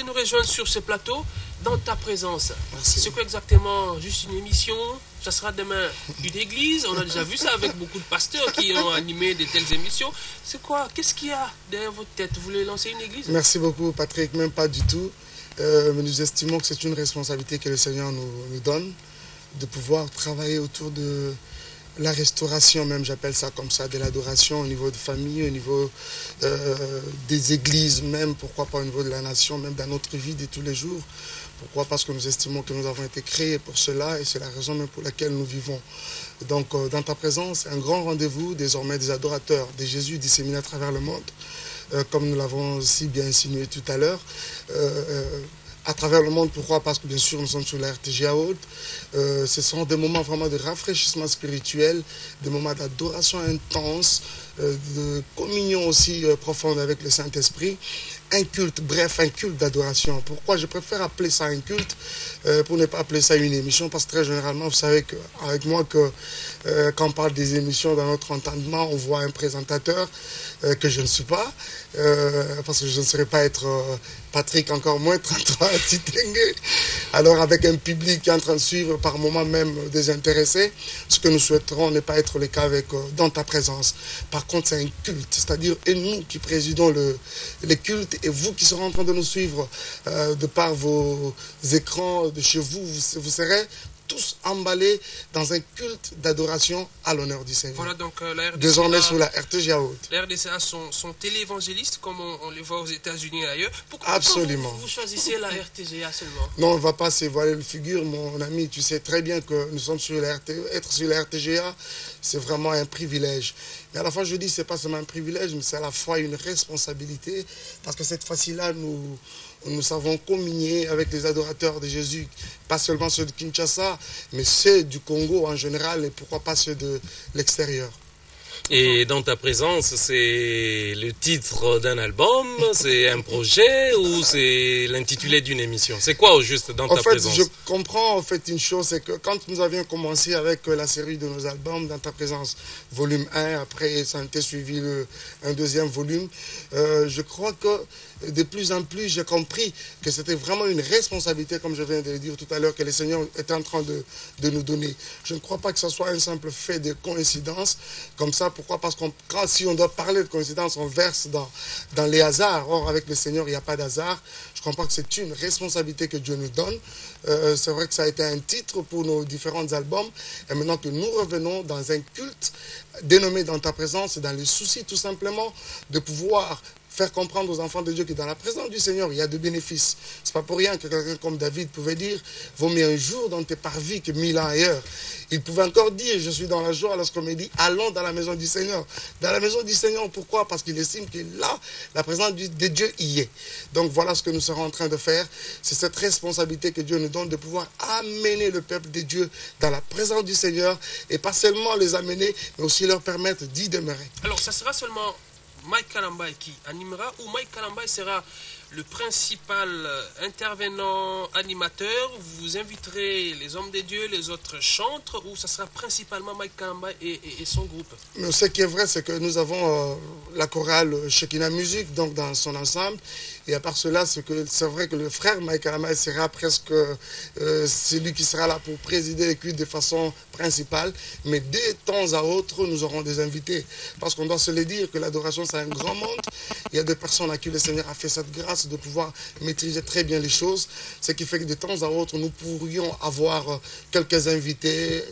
de nous rejoindre sur ce plateau, dans ta présence. Merci. C'est quoi exactement? Juste une émission? Ça sera demain une église? On a déjà vu ça avec beaucoup de pasteurs qui ont animé de telles émissions. C'est quoi? Qu'est-ce qu'il y a derrière votre tête? Vous voulez lancer une église? Merci beaucoup, Patrick. Même pas du tout. Mais nous estimons que c'est une responsabilité que le Seigneur nous donne de pouvoir travailler autour de la restauration, même j'appelle ça comme ça, de l'adoration au niveau de famille, au niveau des églises même, pourquoi pas au niveau de la nation, même dans notre vie de tous les jours. Pourquoi? Parce que nous estimons que nous avons été créés pour cela et c'est la raison même pour laquelle nous vivons. Donc dans ta présence, un grand rendez-vous désormais des adorateurs de Jésus disséminés à travers le monde, comme nous l'avons aussi bien insinué tout à l'heure. À travers le monde, pourquoi? Parce que bien sûr nous sommes sur la RTGA Haute. Ce sont des moments vraiment de rafraîchissement spirituel, des moments d'adoration intense, de communion aussi profonde avec le Saint-Esprit. Un culte, bref, un culte d'adoration. Pourquoi? Je préfère appeler ça un culte pour ne pas appeler ça une émission, parce que très généralement, vous savez avec moi que quand on parle des émissions dans notre entendement, on voit un présentateur que je ne suis pas, parce que je ne saurais pas être Patrick, encore moins 33 Titengue. Alors avec un public qui est en train de suivre par moments même désintéressé, ce que nous souhaiterons n'est pas être le cas avec dans ta présence. Par contre, c'est un culte, c'est-à-dire et nous qui présidons les cultes et vous qui serez en train de nous suivre de par vos écrans de chez vous, vous serez tous emballés dans un culte d'adoration à l'honneur du Seigneur. Voilà donc la RDCA, désormais sur la RTGA Haute. La RDCA sont téléévangélistes comme on les voit aux États-Unis et ailleurs. Pourquoi Absolument. vous choisissez la RTGA seulement? Non, on ne va pas se voiler le figure, mon ami. Tu sais très bien que nous sommes sur la être sur la RTGA, c'est vraiment un privilège. Mais à la fois, je dis, ce n'est pas seulement un privilège, mais c'est à la fois une responsabilité, parce que cette fois-ci-là, nous savons communier avec les adorateurs de Jésus, pas seulement ceux de Kinshasa, mais ceux du Congo en général, et pourquoi pas ceux de l'extérieur. Et dans ta présence, c'est le titre d'un album, c'est un projet ou c'est l'intitulé d'une émission? C'est quoi au juste dans ta présence? Je comprends en fait une chose, c'est que quand nous avions commencé avec la série de nos albums, dans ta présence, volume 1, après ça a été suivi un deuxième volume, je crois que de plus en plus, j'ai compris que c'était vraiment une responsabilité, comme je viens de le dire tout à l'heure, que le Seigneur était en train de nous donner. Je ne crois pas que ce soit un simple fait de coïncidence, comme ça. Pourquoi? Parce que si on doit parler de coïncidence, on verse dans les hasards. Or, avec le Seigneur, il n'y a pas d'hasard. Je comprends que c'est une responsabilité que Dieu nous donne. C'est vrai que ça a été un titre pour nos différents albums. Et maintenant que nous revenons dans un culte dénommé dans ta présence, dans le souci tout simplement de pouvoir faire comprendre aux enfants de Dieu que dans la présence du Seigneur, il y a de bénéfices. Ce n'est pas pour rien que quelqu'un comme David pouvait dire « Vaut mieux un jour dans tes parvis que 1000 ans ailleurs ». Il pouvait encore dire « Je suis dans la joie » lorsqu'on me dit « Allons dans la maison du Seigneur ». Dans la maison du Seigneur, pourquoi? Parce qu'il estime que là, la présence de Dieu y est. Donc voilà ce que nous serons en train de faire. C'est cette responsabilité que Dieu nous donne de pouvoir amener le peuple de Dieu dans la présence du Seigneur et pas seulement les amener, mais aussi leur permettre d'y demeurer. Alors ça sera seulement Mike Kalambaye qui animera, ou Mike Kalambaye sera le principal intervenant animateur? Vous inviterez les hommes de Dieu, les autres chantres, ou ça sera principalement Mike Kalambaye et son groupe? Mais ce qui est vrai, c'est que nous avons la chorale Shekinah Music, donc dans son ensemble. Et à part cela, c'est vrai que le frère Mike Kalambaye sera presque celui qui sera là pour présider les cultes de façon principale. Mais de temps à autre, nous aurons des invités. Parce qu'on doit se le dire que l'adoration, c'est un grand monde. Il y a des personnes à qui le Seigneur a fait cette grâce de pouvoir maîtriser très bien les choses. Ce qui fait que de temps à autre, nous pourrions avoir quelques invités,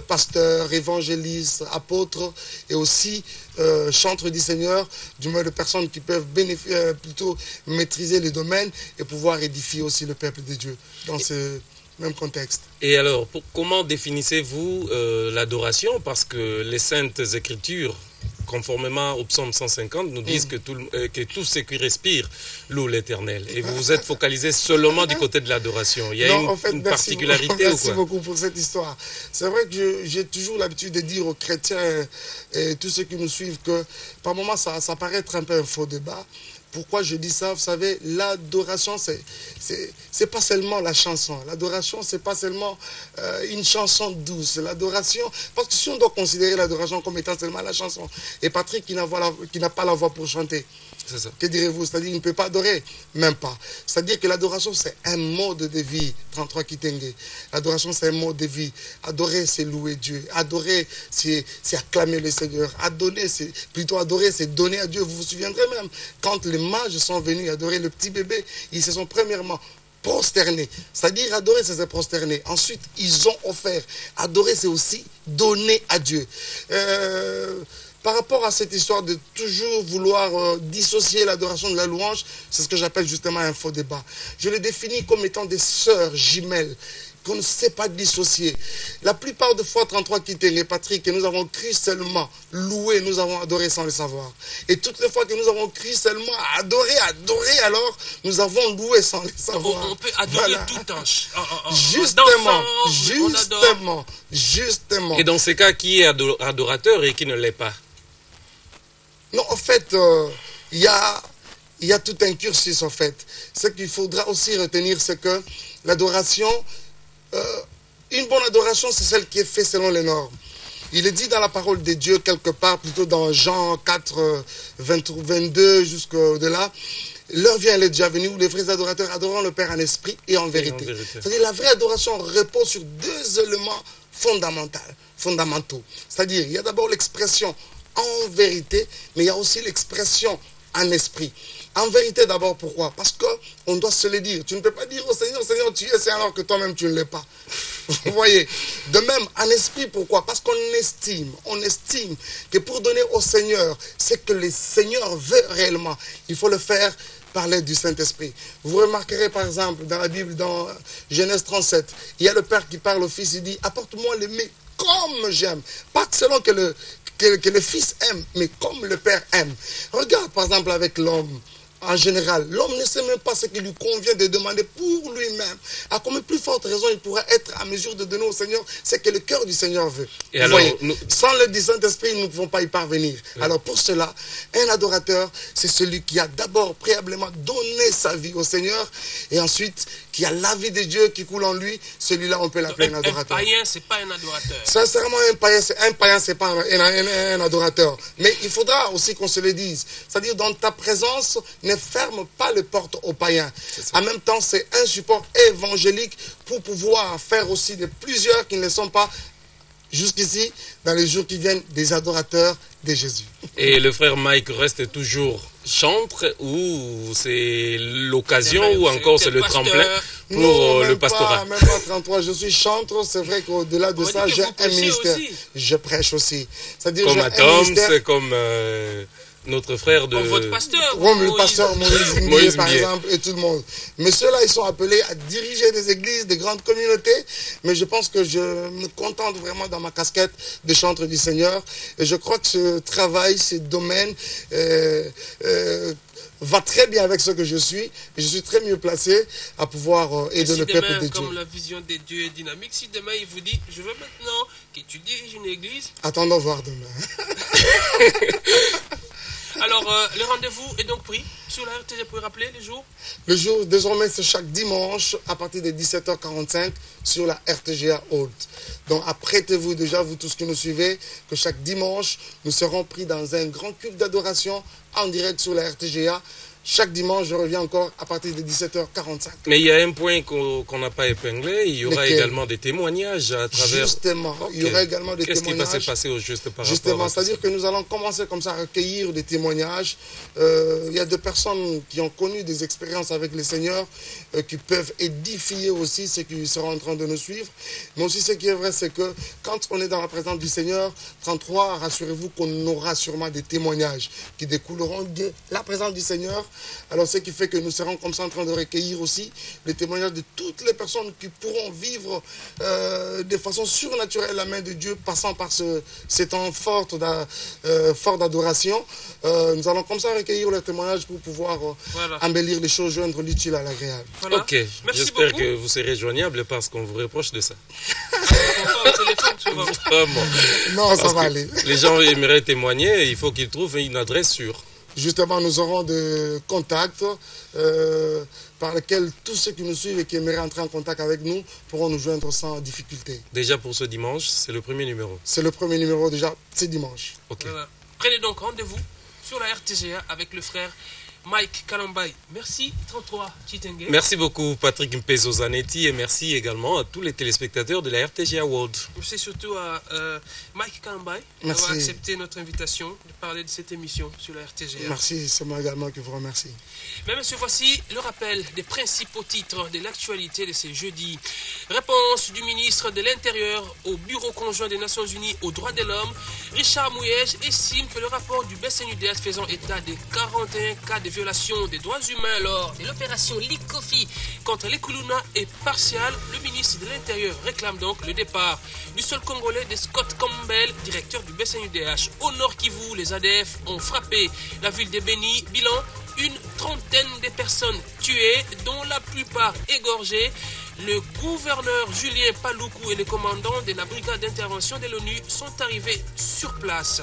pasteurs, évangélistes, apôtres, et aussi chantres du Seigneur, du moins de personnes qui peuvent plutôt maîtriser les domaines et pouvoir édifier aussi le peuple de Dieu dans ce même contexte. Et alors, comment définissez-vous l'adoration? Parce que les Saintes Écritures, conformément au psaume 150, nous disent que tout ce qui respire loue l'Éternel. Et vous vous êtes focalisé seulement du côté de l'adoration. Il y a une particularité ou quoi? Merci beaucoup pour cette histoire. C'est vrai que j'ai toujours l'habitude de dire aux chrétiens et tous ceux qui nous suivent que par moments ça paraît être un peu un faux débat. Pourquoi je dis ça? Vous savez, l'adoration, c'est pas seulement la chanson. L'adoration, c'est pas seulement une chanson douce. L'adoration, parce que si on doit considérer l'adoration comme étant seulement la chanson, et Patrick qui n'a pas la voix pour chanter, C'est ça. que direz-vous? C'est-à-dire qu'il ne peut pas adorer? Même pas. C'est-à-dire que l'adoration, c'est un mode de vie. 33 Kitenge. L'adoration, c'est un mode de vie. Adorer, c'est louer Dieu. Adorer, c'est acclamer le Seigneur. Adorer, c'est donner à Dieu. Vous vous souviendrez même, quand les mages sont venus adorer le petit bébé, ils se sont premièrement prosternés. C'est-à-dire, adorer, c'est se prosterner. Ensuite, ils ont offert. Adorer, c'est aussi donner à Dieu. Par rapport à cette histoire de toujours vouloir dissocier l'adoration de la louange, c'est ce que j'appelle justement un faux débat. Je le définis comme étant des sœurs jumelles qu'on ne sait pas dissocier. La plupart des fois, 33 Kitenge, Patrick, que nous avons cru seulement louer, nous avons adoré sans le savoir. Et toutes les fois que nous avons cru seulement adorer, alors, nous avons loué sans le savoir. On peut adorer Voilà. tout en Justement. Et dans ces cas, qui est adorateur et qui ne l'est pas? Non, en fait, il y a tout un cursus, en fait. Ce qu'il faudra aussi retenir, c'est que l'adoration, une bonne adoration, c'est celle qui est faite selon les normes. Il est dit dans la parole de Dieu, quelque part, plutôt dans Jean 4, 22 jusqu'au-delà, l'heure vient, elle est déjà venue, où les vrais adorateurs adoreront le Père en esprit et en vérité. C'est-à-dire la vraie adoration repose sur deux éléments fondamentaux. C'est-à-dire, il y a d'abord l'expression en vérité, mais il y a aussi l'expression en esprit. En vérité d'abord, pourquoi? Parce qu'on doit se le dire. Tu ne peux pas dire au Seigneur, Seigneur, tu es, c'est alors que toi-même tu ne l'es pas. Vous voyez? De même, en esprit, pourquoi? Parce qu'on estime que pour donner au Seigneur ce que le Seigneur veut réellement, il faut le faire par l'aide du Saint-Esprit. Vous remarquerez par exemple dans la Bible, dans Genèse 37, il y a le Père qui parle au Fils, il dit, apporte-moi le mets comme j'aime. Pas selon que le Fils aime, mais comme le Père aime. Regarde par exemple avec l'homme. En général, l'homme ne sait même pas ce qui lui convient de demander pour lui-même. À combien plus forte raison il pourra être à mesure de donner au Seigneur ce que le cœur du Seigneur veut. Et vous alors, voyez, sans le Saint-Esprit, nous ne pouvons pas y parvenir. Oui. Alors pour cela, un adorateur, c'est celui qui a d'abord préalablement donné sa vie au Seigneur et ensuite qui a la vie de Dieu qui coule en lui. Celui-là, on peut l'appeler un adorateur. Un païen, c'est pas un adorateur. Sincèrement, un païen, c'est pas un adorateur. Mais il faudra aussi qu'on se le dise. C'est-à-dire, dans ta présence, ne ferme pas les portes aux païens. En même temps, c'est un support évangélique pour pouvoir faire aussi de plusieurs qui ne le sont pas jusqu'ici, dans les jours qui viennent, des adorateurs de Jésus. Et le frère Mike reste toujours chantre ou c'est l'occasion ou encore c'est le tremplin pour non, le pastorat? Même pas 33, je suis chantre, c'est vrai qu'au-delà de ça, j'ai un ministère. Aussi. Je prêche aussi. C'est-à-dire, Comme j'ai un Atoms, ministère. comme notre frère de... Comme votre pasteur. Comme le pasteur Moïse Moïse par Mbié. exemple, et tout le monde. Mais ceux-là, ils sont appelés à diriger des églises, des grandes communautés. Mais je pense que je me contente vraiment dans ma casquette de chantre du Seigneur. Et je crois que ce travail, ce domaine va très bien avec ce que je suis. Et je suis très mieux placé à pouvoir aider si le peuple demain, de Dieu. comme la vision de Dieu est dynamique, si demain il vous dit, je veux maintenant que tu diriges une église, Attendons voir demain. alors le rendez-vous est donc pris sur la RTG. Pour rappeler les jours. Le jour, désormais, c'est chaque dimanche à partir de 17h45 sur la RTGA Haute. Donc, apprêtez-vous déjà, vous tous qui nous suivez, que chaque dimanche, nous serons pris dans un grand culte d'adoration en direct sur la RTGA. Chaque dimanche, je reviens encore à partir de 17h45. Mais il y a un point qu'on n'a pas épinglé, il y aura Lequel? également des témoignages à travers... Justement, il y Ok. aura également des Qu'est-ce qui témoignages. va se passer au juste par Justement, rapport à tout c'est-à-dire ça? que nous allons commencer comme ça à recueillir des témoignages. Il y a des personnes qui ont connu des expériences avec le Seigneur qui peuvent édifier aussi ceux qui seront en train de nous suivre. Mais aussi ce qui est vrai, c'est que quand on est dans la présence du Seigneur, 33, rassurez-vous qu'on aura sûrement des témoignages qui découleront de la présence du Seigneur. Alors ce qui fait que nous serons comme ça en train de recueillir aussi les témoignages de toutes les personnes qui pourront vivre de façon surnaturelle la main de Dieu, passant par ces temps forts d'adoration. Nous allons comme ça recueillir les témoignages pour pouvoir Voilà. embellir les choses, joindre l'utile à l'agréable. Voilà. Ok, Merci j'espère beaucoup. que vous serez joignable parce qu'on vous reproche de ça. On parle au téléphone souvent. Vraiment. Non, ça Parce va que aller. les gens aimeraient témoigner, il faut qu'ils trouvent une adresse sûre. Justement, nous aurons des contacts par lesquels tous ceux qui nous suivent et qui aimeraient entrer en contact avec nous pourront nous joindre sans difficulté. Déjà pour ce dimanche, c'est le premier numéro. C'est le premier numéro déjà, c'est dimanche. Ok. Voilà. Prenez donc rendez-vous sur la RTGA avec le frère Mike Kalambaye. Merci 33 Chitenge. Merci beaucoup Patrick Mpezo Zanetti et merci également à tous les téléspectateurs de la RTGA World. Merci surtout à Mike Kalambaye Merci. d'avoir accepté notre invitation de parler de cette émission sur la RTGA. Merci, c'est moi également qui vous remercie. Mais monsieur, voici le rappel des principaux titres de l'actualité de ce jeudi. Réponse du ministre de l'Intérieur au Bureau conjoint des Nations Unies aux droits de l'homme. Richard Mouyej estime que le rapport du BCNUDH faisant état des 41 cas de violation des droits humains lors de l'opération Likofi contre les Koulouna est partial. Le ministre de l'Intérieur réclame donc le départ du seul Congolais de Scott Campbell, directeur du BCNUDH. Au Nord Kivu, les ADF ont frappé la ville de Beni. Bilan, une trentaine de personnes tuées, dont la plupart égorgées. Le gouverneur Julien Paloukou et les commandants de la brigade d'intervention de l'ONU sont arrivés sur place.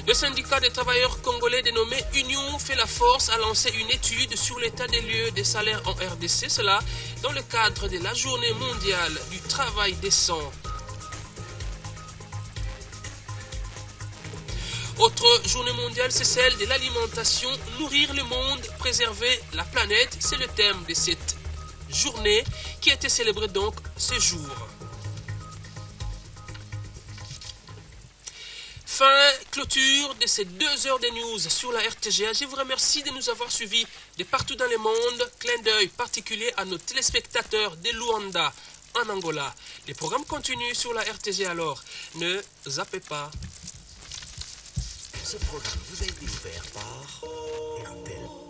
Le syndicat des travailleurs congolais dénommé Union fait la force a lancé une étude sur l'état des lieux des salaires en RDC, cela dans le cadre de la journée mondiale du travail décent. Autre journée mondiale, c'est celle de l'alimentation. Nourrir le monde, préserver la planète, c'est le thème de cette journée qui a été célébrée donc ce jour. Fin, clôture de ces 2 heures de news sur la RTGA. Je vous remercie de nous avoir suivis de partout dans le monde. Clin d'œil particulier à nos téléspectateurs de Luanda, en Angola. Les programmes continuent sur la RTGA, alors ne zappez pas. Ce programme vous a été ouvert par RTL.